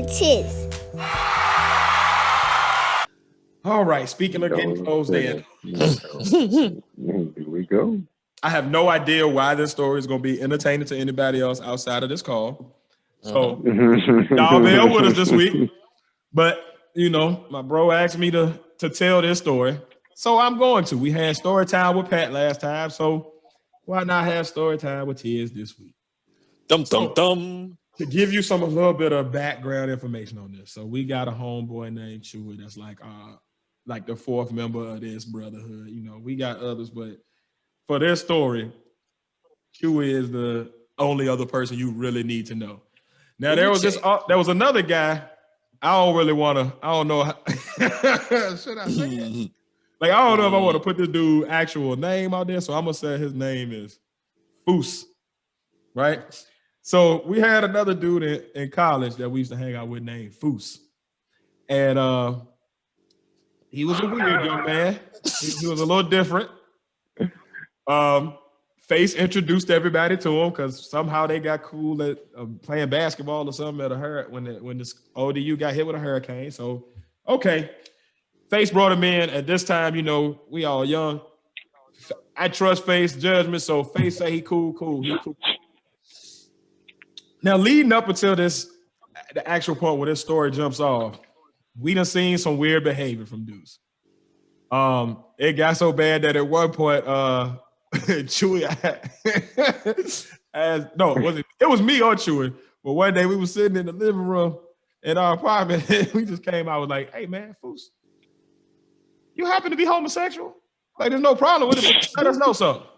Tiz. All right. Speaking of getting closed in, Here we go. I have no idea why this story is going to be entertaining to anybody else outside of this call. So y'all bear with us this week. But, you know, my bro asked me to tell this story. So I'm going to. We had story time with Pat last time. So why not have story time with Tiz this week? Dum. To give you a little bit of background information on this. So we got a homeboy named Chewy that's like the fourth member of this brotherhood. You know, we got others, but for this story, Chewy is the only other person you really need to know. Now there was another guy. I don't know. Should I say it? Like, I don't know if I want to put this dude actual name out there. So I'm gonna say his name is Feuce, right? So we had another dude in college that we used to hang out with named Feuce. And he was a weird young man. He was a little different. Feuce introduced everybody to him because somehow they got cool at playing basketball or something at when this ODU got hit with a hurricane. So, okay. Feuce brought him in. At this time, you know, we all young. I trust Feuce judgment, so Feuce say he cool. He cool. Now, leading up until the actual point where this story jumps off, we done seen some weird behavior from dudes. It got so bad that at one point, Chewy, it was me or Chewy. But one day we were sitting in the living room in our apartment, and we just came out with like, "Hey man, Feuce, you happen to be homosexual? Like, there's no problem with it, but let us know something."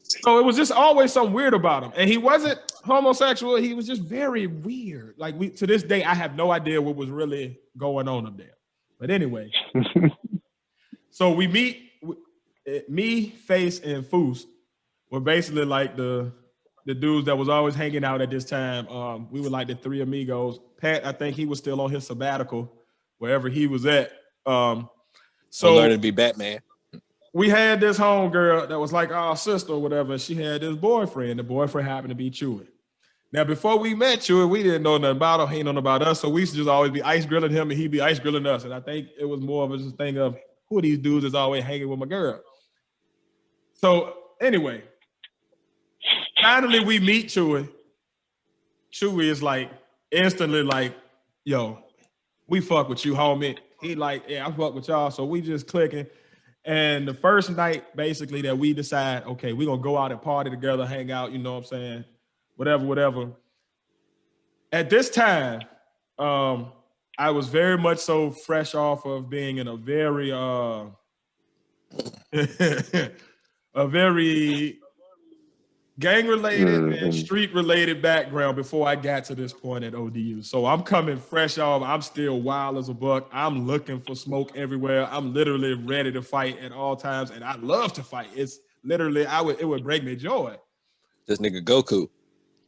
So it was just always something weird about him. And he wasn't homosexual. He was just very weird. Like, to this day, I have no idea what was really going on up there. But anyway, so we meet, me, Feuce, and Feuce were basically like the dudes that was always hanging out at this time. We were like the three amigos. Pat, I think he was still on his sabbatical, wherever he was at. So learning to be Batman. We had this homegirl that was like our sister or whatever, and she had this boyfriend. The boyfriend happened to be Chewy. Now, before we met Chewy, we didn't know nothing about him. He didn't know about us, so we used to just always be ice grilling him, and he'd be ice grilling us. And I think it was more of a just thing of who are these dudes is always hanging with my girl. So anyway, finally we meet Chewy. Chewy is like instantly like, "Yo, we fuck with you, homie." He like, "Yeah, I fuck with y'all." So we just clicking. And the first night, basically, that we decide, okay, we're going to go out and party together, hang out, you know what I'm saying? Whatever. At this time, I was very much so fresh off of being in a very, a very gang-related and street-related background before I got to this point at ODU. So I'm coming fresh off. I'm still wild as a buck. I'm looking for smoke everywhere. I'm literally ready to fight at all times, and I love to fight. It's literally, it would bring me joy. This nigga Goku.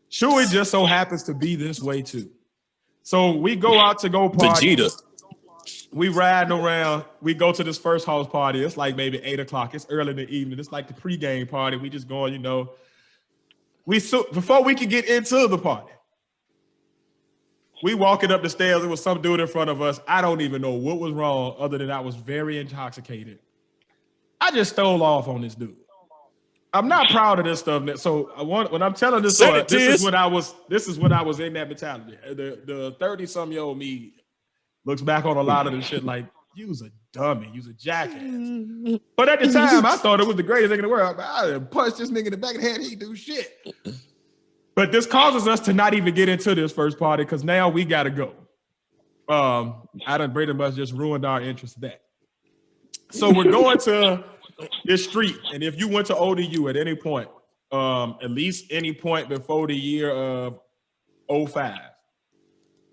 Chewy just so happens to be this way too. So we go out to go party. Vegeta. We riding around. We go to this first house party. It's like maybe 8 o'clock. It's early in the evening. It's like the pregame party. We just going, you know. Before we could get into the party, we walking up the stairs. There was some dude in front of us. I don't even know what was wrong, other than I was very intoxicated. I just stole off on this dude. I'm not proud of this stuff. So when I'm telling this story, this is when I was in that mentality. The 30-some-year-old me looks back on a lot of this shit like, you was a dummy, you was a jackass. But at the time, I thought it was the greatest thing in the world. I punched this nigga in the back of the head, he do shit. But this causes us to not even get into this first party because now we gotta go. I done pretty much just ruined our interest in that. So we're going to this street, and if you went to ODU at any point, at least any point before the year of 05,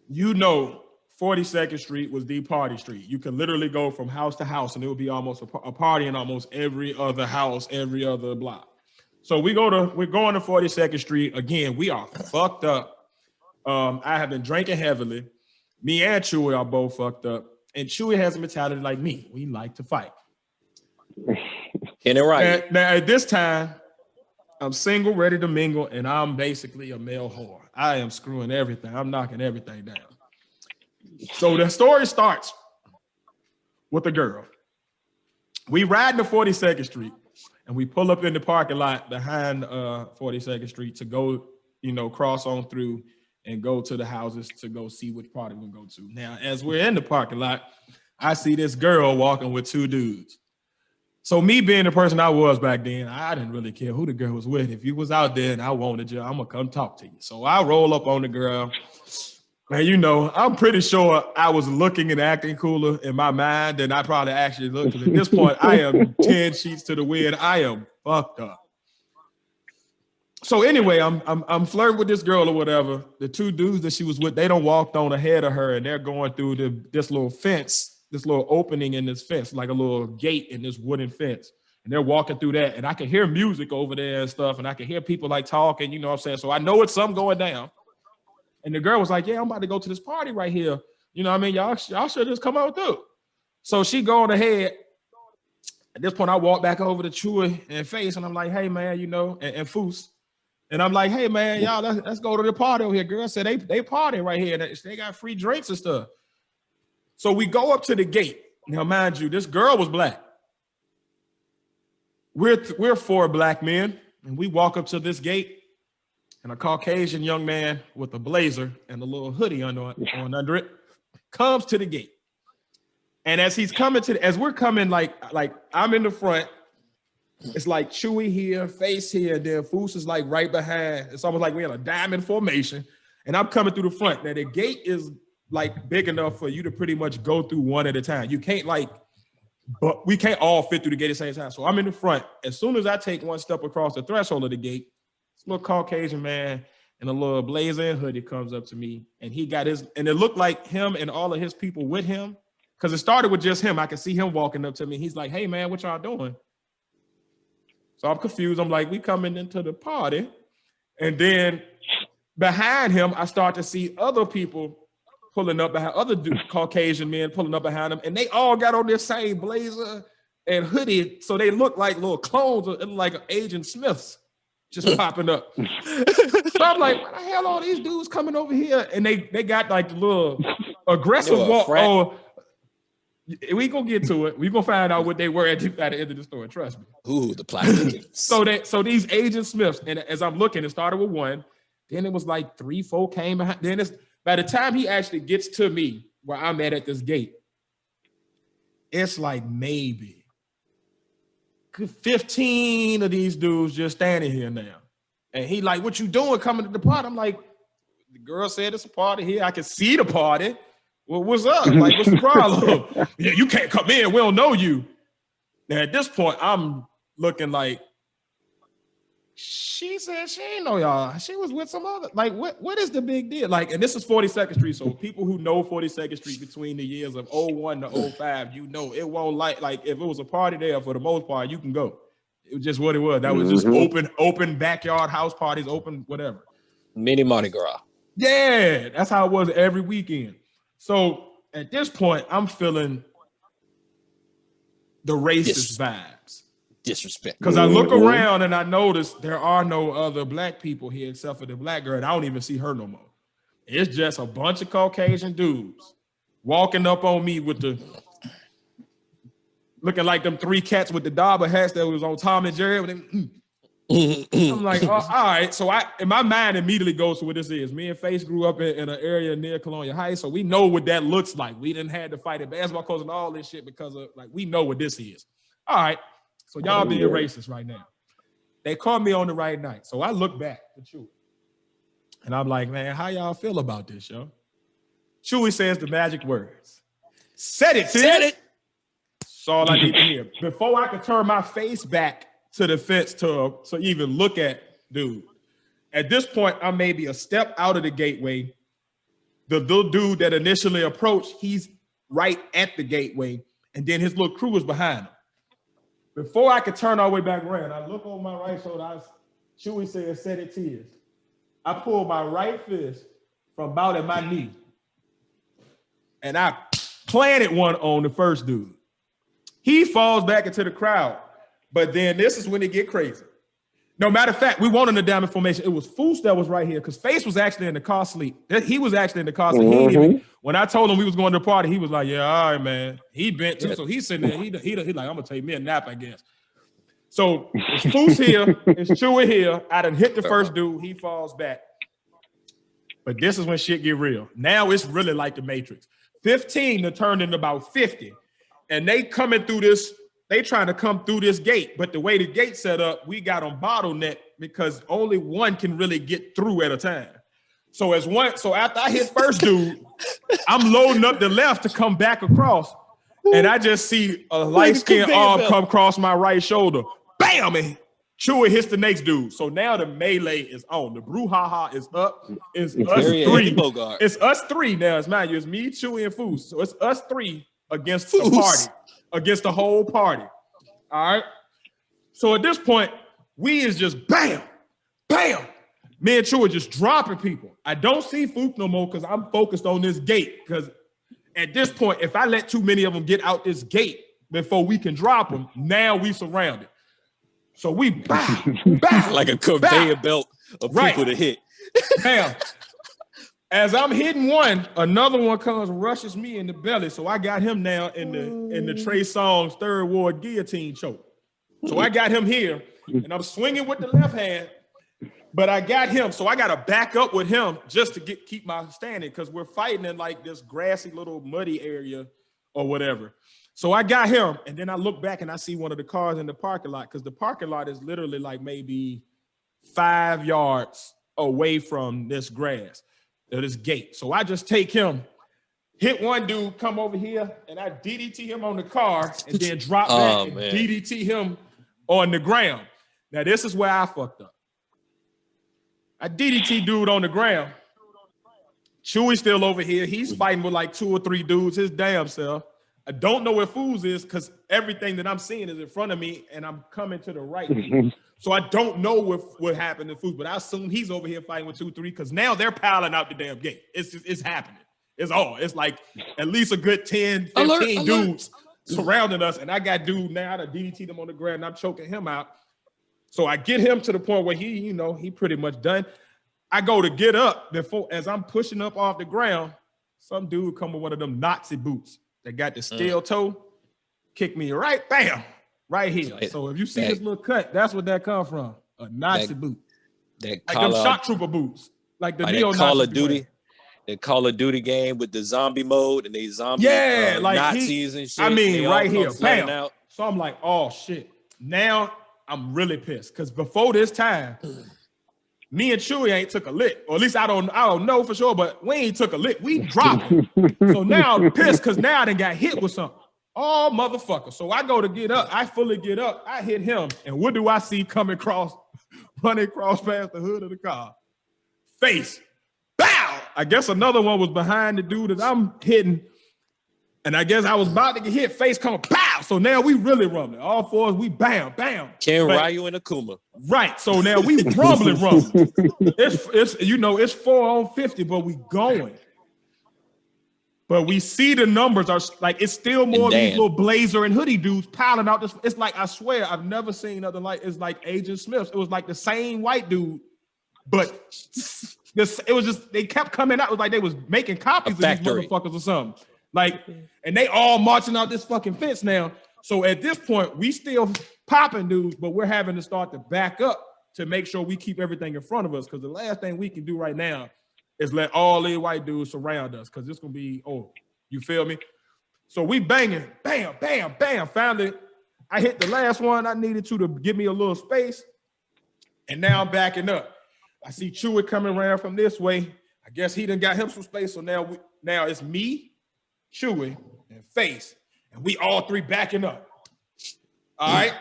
you know 42nd Street was the party street. You could literally go from house to house, and it would be almost a party in almost every other house, every other block. So we're going to 42nd Street. Again, we are fucked up. I have been drinking heavily. Me and Chewy are both fucked up. And Chewy has a mentality like me. We like to fight. Get it right. Now, at this time, I'm single, ready to mingle, and I'm basically a male whore. I am screwing everything. I'm knocking everything down. So the story starts with a girl. We ride to 42nd Street and we pull up in the parking lot behind 42nd Street to go, cross on through and go to the houses to go see which party we'll go to. Now, as we're in the parking lot, I see this girl walking with two dudes. So me being the person I was back then, I didn't really care who the girl was with. If you was out there and I wanted you, I'm gonna come talk to you. So I roll up on the girl. And I'm pretty sure I was looking and acting cooler in my mind than I probably actually looked. At this point, I am 10 sheets to the wind. I am fucked up. So anyway, I'm flirting with this girl or whatever. The two dudes that she was with, they done walked on ahead of her and they're going through this little fence, this little opening in this fence, like a little gate in this wooden fence. And they're walking through that. And I can hear music over there and stuff. And I can hear people like talking, you know what I'm saying? So I know it's something going down. And the girl was like, yeah, I'm about to go to this party right here. You know what I mean? Y'all should just come out through. So she going ahead. At this point, I walk back over to Chewy and Feuce. And I'm like, hey, man, and Feuce. And I'm like, hey, man, y'all, let's go to the party over here. Girl said they party right here. They got free drinks and stuff. So we go up to the gate. Now, mind you, this girl was black. We're four black men, and we walk up to this gate, and a Caucasian young man with a blazer and a little hoodie under it comes to the gate. And as he's coming as we're coming, like I'm in the front, it's like Chewy here, Feuce here, and then Feuce is like right behind. It's almost like we're in a diamond formation, and I'm coming through the front. Now the gate is like big enough for you to pretty much go through one at a time. You can't but we can't all fit through the gate at the same time. So I'm in the front. As soon as I take one step across the threshold of the gate, this little Caucasian man in a little blazer and hoodie comes up to me, and he got and it looked like him and all of his people with him, because it started with just him. I could see him walking up to me. He's like, hey man, what y'all doing? So I'm confused. I'm like, we coming into the party. And then behind him, I start to see other people pulling up behind, Caucasian men pulling up behind them. And they all got on this same blazer and hoodie. So they look like little clones, like Agent Smiths just popping up. So I'm like, what the hell are these dudes coming over here? And they got like the little aggressive walk. Oh, we gonna get to it. We gonna find out what they were at the end of the story. Trust me. Ooh, the plot. So these Agent Smiths, and as I'm looking, it started with one. Then it was like 3, 4 came behind. Then by the time he actually gets to me where I'm at this gate, it's like maybe 15 of these dudes just standing here now. And he like, what you doing coming to the party? I'm like, the girl said it's a party here. I can see the party. Well, what's up? Like, what's the problem? Yeah, you can't come in. We don't know you. Now, at this point, I'm looking like, she said she ain't know y'all. She was with some other, like, what is the big deal? Like, and this is 42nd Street, so people who know 42nd Street between the years of 01 to 05, it won't like if it was a party there, for the most part, you can go. It was just what it was. That was just open backyard house parties, open whatever. Mini Mardi Gras. Yeah, that's how it was every weekend. So at this point, I'm feeling the racist vibes. Disrespect. Because I look around and I notice there are no other black people here except for the black girl. And I don't even see her no more. It's just a bunch of Caucasian dudes walking up on me with looking like them 3 cats with the Dauber hats that was on Tom and Jerry. I'm like, oh, all right. So in my mind immediately goes to what this is. Me and Feuce grew up in an area near Colonial Heights, so we know what that looks like. We didn't have to fight at basketball courts and all this shit because of, like, we know what this is. All right. So y'all being racist right now. They called me on the right night. So I look back at Chewy. And I'm like, man, how y'all feel about this, yo? Chewy says the magic words. Said it, Said it. That's all I need to hear. Before I could turn my face back to the fence to even look at dude. At this point, I'm maybe a step out of the gateway. The little dude that initially approached, he's right at the gateway. And then his little crew is behind him. Before I could turn all the way back around, I look on my right shoulder. Chewy said it tears. I pulled my right fist from about at my knee. And I planted one on the first dude. He falls back into the crowd. But then this is when it get crazy. No, matter of fact, we weren't in the diamond formation. It was Feuce that was right here because Feuce was actually in the car sleep. He was actually in the car sleep. He didn't even, when I told him we was going to the party, he was like, yeah, all right, man. He bent too. So he's sitting there. He like, I'm going to take me a nap, I guess. So it's Feuce here. It's Chewy here. I done hit the first dude. He falls back. But this is when shit get real. Now it's really like the Matrix. 15 to turn into about 50. And they coming through this. They trying to come through this gate, but the way the gate set up, we got on bottleneck because only one can really get through at a time. So after I hit first dude, I'm loading up the left to come back across, and I just see a light-skinned arm come across my right shoulder. Bam! And Chewy hits the next dude. So now the melee is on. The brouhaha is up. It's us three. It's us three now. It's mind you. It's me, Chewy, and Feuce. So it's us three against the party. Against the whole party. All right. So at this point, we is just bam, bam. Me and Chewy just dropping people. I don't see Feuce no more because I'm focused on this gate. Because at this point, if I let too many of them get out this gate before we can drop them, now we surrounded. So we bow, like a conveyor belt of people to hit. Bam. As I'm hitting one, another one comes and rushes me in the belly. So I got him now in the Trey Songz Third Ward guillotine choke. So I got him here, and I'm swinging with the left hand, but I got him. So I got to back up with him just to keep my standing because we're fighting in like this grassy little muddy area or whatever. So I got him, and then I look back and I see one of the cars in the parking lot because the parking lot is literally like maybe 5 yards away from this grass. This gate. So I just take him, hit one dude, come over here, and I DDT him on the car and then drop back and DDT him on the ground. Now this is where I fucked up. I DDT dude on the ground. Chewy's still over here. He's fighting with like 2 or 3 dudes, his damn self. I don't know where Feuce is because everything that I'm seeing is in front of me and I'm coming to the right. So I don't know what happened to Feuce, but I assume he's over here fighting with 2, 3 because now they're piling out the damn gate. It's happening. It's like at least a good 10, 15 dudes surrounding us. And I got dude now to DDT them on the ground and I'm choking him out. So I get him to the point where he pretty much done. I go to get up before as I'm pushing up off the ground, some dude come with one of them Nazi boots that got the steel toe, kick me right, bam, right here. So if you see this little cut, that's what that come from, a Nazi boot. Like them shock trooper boots, like the neo Call of Duty. The Call of Duty game with the zombie mode and they zombie like Nazis and shit. I mean, right here, bam. Out. So I'm like, oh shit. Now I'm really pissed because before this time, me and Chewy ain't took a lick, or at least I don't know for sure, but we ain't took a lick. We dropped it. So now I'm pissed because now I done got hit with something. Oh, motherfucker. So I go to get up. I fully get up. I hit him. And what do I see running across past the hood of the car? Face. Bow! I guess another one was behind the dude that I'm hitting. And I guess I was about to get hit. Face coming, pow! So now we really rumbling. All fours, we bam, bam. Ken Ryu and Akuma. Right. So now we rumbling. It's 4 on 50, but we going. But we see the numbers are like it's still more of these little blazer and hoodie dudes piling out this. It's like I swear I've never seen nothing like it's like Agent Smith's. It was like the same white dude, but it was just they kept coming out. It was like they was making copies of these motherfuckers or something. Like, and they all marching out this fucking fence now. So at this point, we still popping dudes, but we're having to start to back up to make sure we keep everything in front of us. Because the last thing we can do right now is let all these white dudes surround us. Because it's gonna be, you feel me? So we banging, bam, bam, bam. Finally, I hit the last one. I needed to give me a little space. And now I'm backing up. I see Chewy coming around from this way. I guess he done got him some space. So now it's me, Chewy, and Face, and we all three backing up. All right.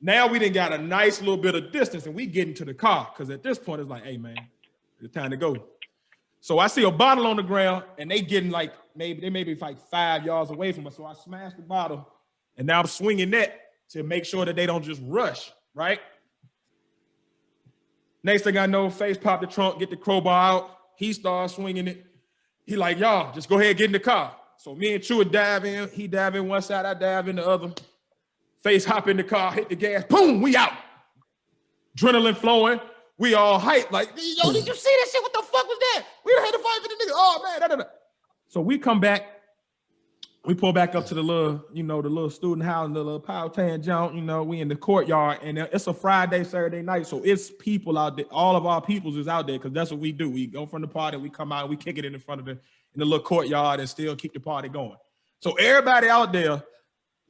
Now we done got a nice little bit of distance, and we get into the car because at this point it's like, hey man, it's time to go. So I see a bottle on the ground, and they getting like maybe like 5 yards away from us. So I smashed the bottle, and now I'm swinging that to make sure that they don't just rush. Right. Next thing I know, Face popped the trunk, get the crowbar out. He starts swinging it. He like, y'all, just go ahead, get in the car. So me and Chewy dive in. He dive in one side, I dive in the other. Face hop in the car, hit the gas, boom, we out. adrenaline flowing. We all hyped, like, yo, did you see that shit? What the fuck was that? We had to fight for the nigga. Oh man, da. So we come back, we pull back up to the little, the little student house, the little power tan jump, we in the courtyard, and it's a Friday, Saturday night, so it's people out there. All of our peoples is out there because that's what we do. We go from the party, we come out, and we kick it in front of in the little courtyard and still keep the party going. So everybody out there,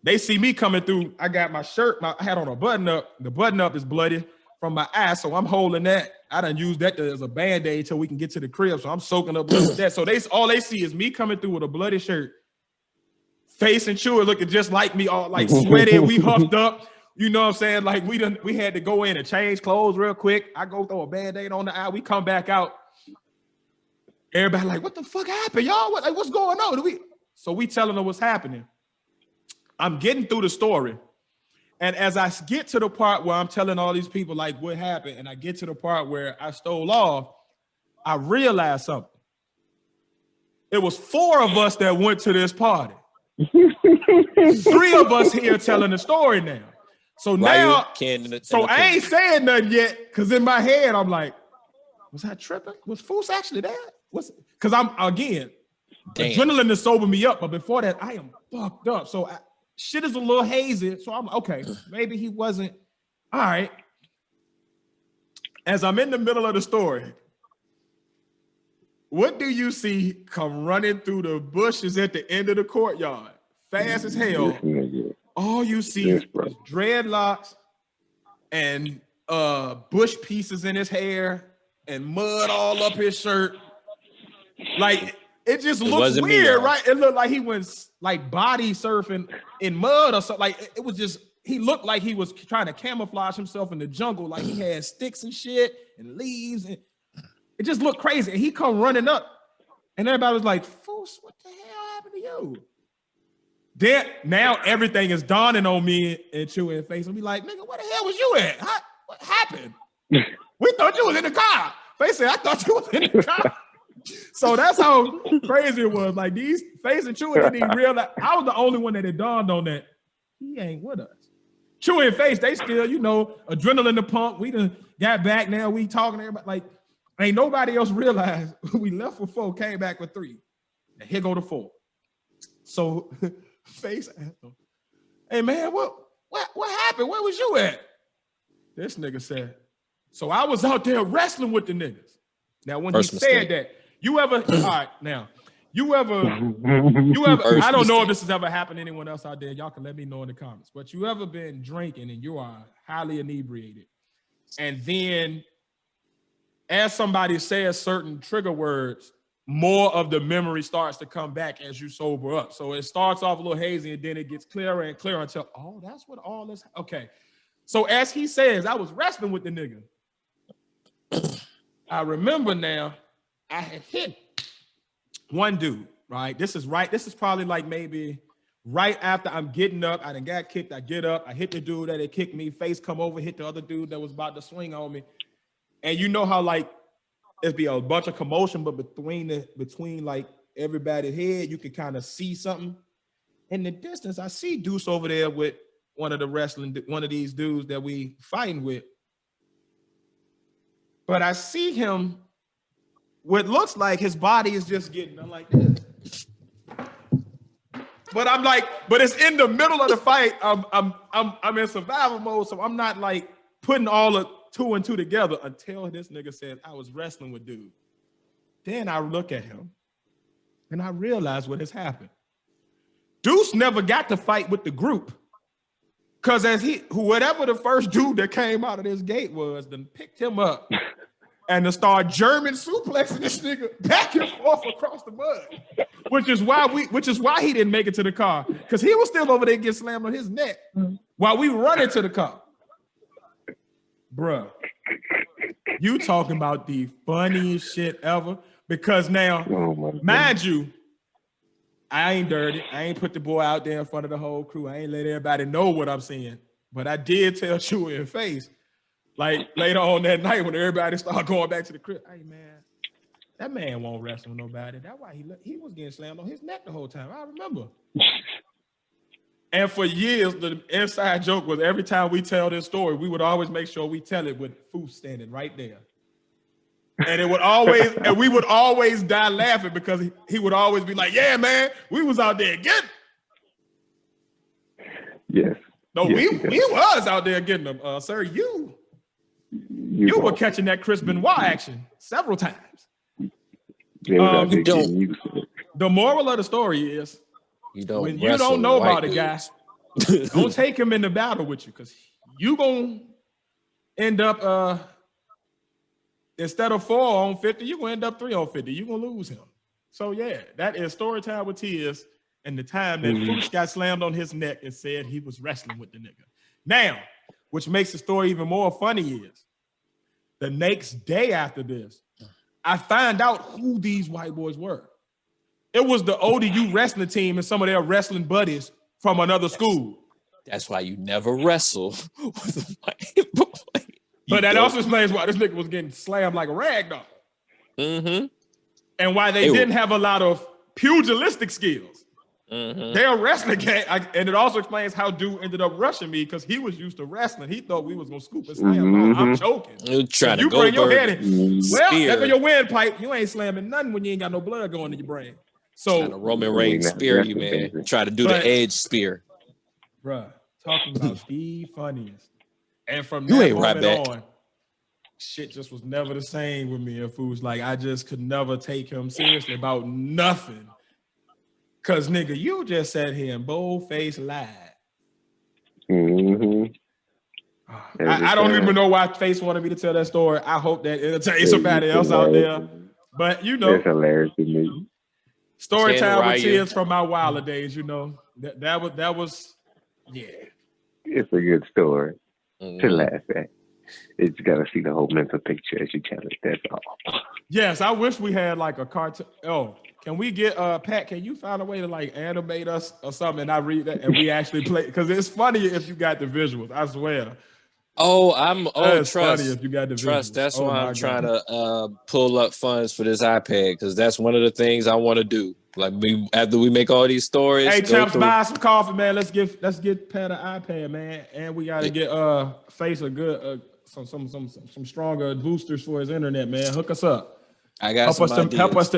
they see me coming through. I got my shirt, I had on a button up. The button up is bloody from my ass, so I'm holding that. I done use that as a band-aid till we can get to the crib, so I'm soaking up blood with that. So all they see is me coming through with a bloody shirt. Feuce and Chewy looking just like me, all like sweaty. We huffed up. You know what I'm saying? Like we had to go in and change clothes real quick. I go throw a band-aid on the eye. We come back out. Everybody like, what the fuck happened, y'all? What's going on? So we telling them what's happening. I'm getting through the story. And as I get to the part where I'm telling all these people like what happened, and I get to the part where I stole off, I realized something. It was 4 of us that went to this party. 3 of us here telling the story now. So now, I ain't saying nothing yet, because in my head, I'm like, was I tripping? Was Feuce actually there? Because I'm, again, adrenaline to sober me up, but before that, I am fucked up. So shit is a little hazy. So I'm okay, maybe he wasn't. All right. As I'm in the middle of the story, what do you see come running through the bushes at the end of the courtyard? Fast as hell. All you see is dreadlocks and bush pieces in his hair and mud all up his shirt. Like, it just looks weird, right? It looked like he was like body surfing in mud or something. Like, it was just, he looked like he was trying to camouflage himself in the jungle. Like, he had sticks and shit and leaves, and it just looked crazy. And he come running up, and everybody was like, Feuce, what the hell happened to you? Then now everything is dawning on me and Chewy and Feuce. And be like, nigga, where the hell was you at? What happened? We thought you was in the car. Feuce said, I thought you was in the car. So that's how crazy it was. Like, these Feuce and Chewy didn't even realize. I was the only one that had dawned on that. He ain't with us. Chewy and Feuce, they still, adrenaline to pump. We done got back now. We talking to everybody. Like, ain't nobody else realized we left with 4, came back with 3. And here go the 4. So Feuce asked him, hey man, what happened? Where was you at? This nigga said, so I was out there wrestling with the niggas. Now, when he said that, I don't know if this has ever happened to anyone else out there. Y'all can let me know in the comments. But you ever been drinking and you are highly inebriated, and then as somebody says certain trigger words, more of the memory starts to come back as you sober up. So it starts off a little hazy and then it gets clearer and clearer until, oh, that's what all this, okay. So as he says, I was wrestling with the nigga. I remember now, I had hit one dude, right? This is probably like maybe right after I'm getting up. I done got kicked, I get up, I hit the dude that had kicked me, Feuce come over, hit the other dude that was about to swing on me. And you know how like, it'd be a bunch of commotion, but between like everybody's head, you can kind of see something. In the distance, I see Deuce over there with one of these dudes that we fighting with. But I see him, what looks like his body is just getting, I'm like this. But I'm like, but it's in the middle of the fight. I'm in survival mode, so I'm not like putting all the 2 and 2 together until this nigga says I was wrestling with dude. Then I look at him and I realize what has happened. Deuce never got to fight with the group, because whatever the first dude that came out of this gate was, then picked him up and to start German suplexing this nigga back and forth across the mud, which is why he didn't make it to the car, because he was still over there getting slammed on his neck while we run into the car. Bruh, you talking about the funniest shit ever, because now, mind you, I ain't dirty. I ain't put the boy out there in front of the whole crew. I ain't let everybody know what I'm seeing. But I did tell Chewy and Feuce, like later on that night when everybody started going back to the crib, hey man, that man won't wrestle with nobody. That's why he was getting slammed on his neck the whole time. I remember. And for years, the inside joke was every time we tell this story, we would always make sure we tell it with Feuce standing right there. And it would always, and we would always die laughing because he would always be like, "Yeah, man, we was out there getting." Yes. No, yes, we was out there getting them, sir. You were catching that Chris Benoit action several times. The moral of the story is, when you don't know about a guy, don't take him in the battle with you, because you gonna end up instead of 4 on 50, you're gonna end up 3 on 50. You're gonna lose him. So yeah, that is story time with Tears, and the time that Feuce got slammed on his neck and said he was wrestling with the nigga. Now, which makes the story even more funny is the next day after this, I find out who these white boys were. It was the ODU wrestling team and some of their wrestling buddies from another school. That's why you never wrestle with a white boy. But that also explains why this nigga was getting slammed like a rag doll. Mm-hmm. And why they didn't have a lot of pugilistic skills. Mm-hmm. They're wrestling game. And it also explains how dude ended up rushing me, because he was used to wrestling. He thought we was going to scoop and slam. I'm choking. You trying to you go bring your head in. Well, spear. that's your windpipe. You ain't slamming nothing when you ain't got no blood going to your brain. So trying to Roman Reigns spear you, man. Try to do the edge spear. Bruh, talking about the funniest. And from you that ain't right moment back. on, shit just was never the same with me and Feuce. Like, I just could never take him seriously about nothing. Cause nigga, you just sat here and bold-faced lied. Mm-hmm. I don't even know why Face wanted me to tell that story. I hope that entertains somebody else out there. But you know, it's hilarious to me. Story time with Tears from my wilder days. You know, that was yeah. It's a good story to laugh at. It's got to see the whole mental picture as you tell it. That's all. Yes, I wish we had like a cartoon. Oh, can we get Pat? Can you find a way to like animate us or something? And I read that and we actually play, because it's funny if you got the visuals. I swear. Trust. Funny if you got the trust. visuals. That's why I'm trying to pull up funds for this iPad, because that's one of the things I want to do. Like after we make all these stories. Hey, champs, buy some coffee, man. Let's get Pat an iPad, man, and we gotta get Face a good some stronger boosters for his internet, man. Hook us up. I got help us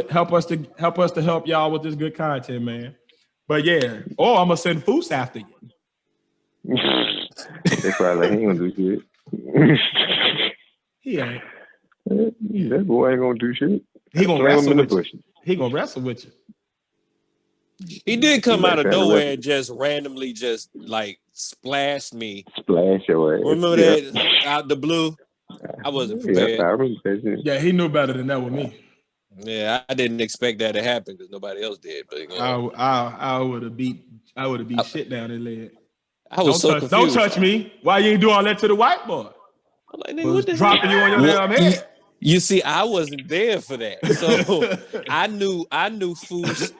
to help y'all with this good content, man. But yeah, I'm gonna send Feuce after you. They probably ain't gonna do shit. He ain't. That boy ain't gonna do shit. He gonna wrestle with you. He gonna wrestle with you. He did come out of nowhere and just randomly just like splashed me. Splash your ass. Remember that out the blue? I wasn't prepared. Yeah, I remember that shit. Yeah, he knew better than that with me. Yeah, I didn't expect that to happen because nobody else did. But you know. I would have beat shit down his leg. I was confused. Don't touch me. Why you ain't do all that to the white boy? I'm like, nigga, what the dropping you on your damn head. You see, I wasn't there for that, so I knew Feuce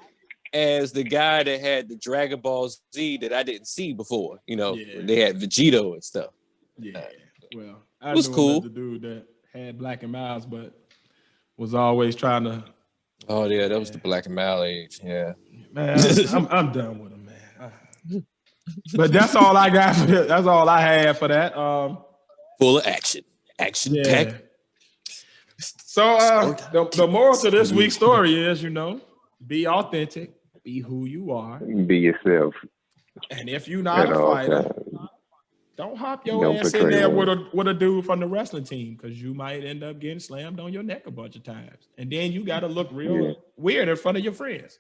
as the guy that had the Dragon Ball Z that I didn't see before. You know, they had Vegito and stuff. Yeah, well, I was cool. The dude that had Black and Miles, but was always trying to. Oh yeah, that was the Black and Miles age. Yeah, man, I'm done with him, man. But that's all I got. That's all I had for that. Full of action packed. So the moral to this week's story is, be authentic, be who you are, be yourself. And if you're not a fighter, don't hop your ass in there with a dude from the wrestling team, because you might end up getting slammed on your neck a bunch of times, and then you got to look real weird in front of your friends.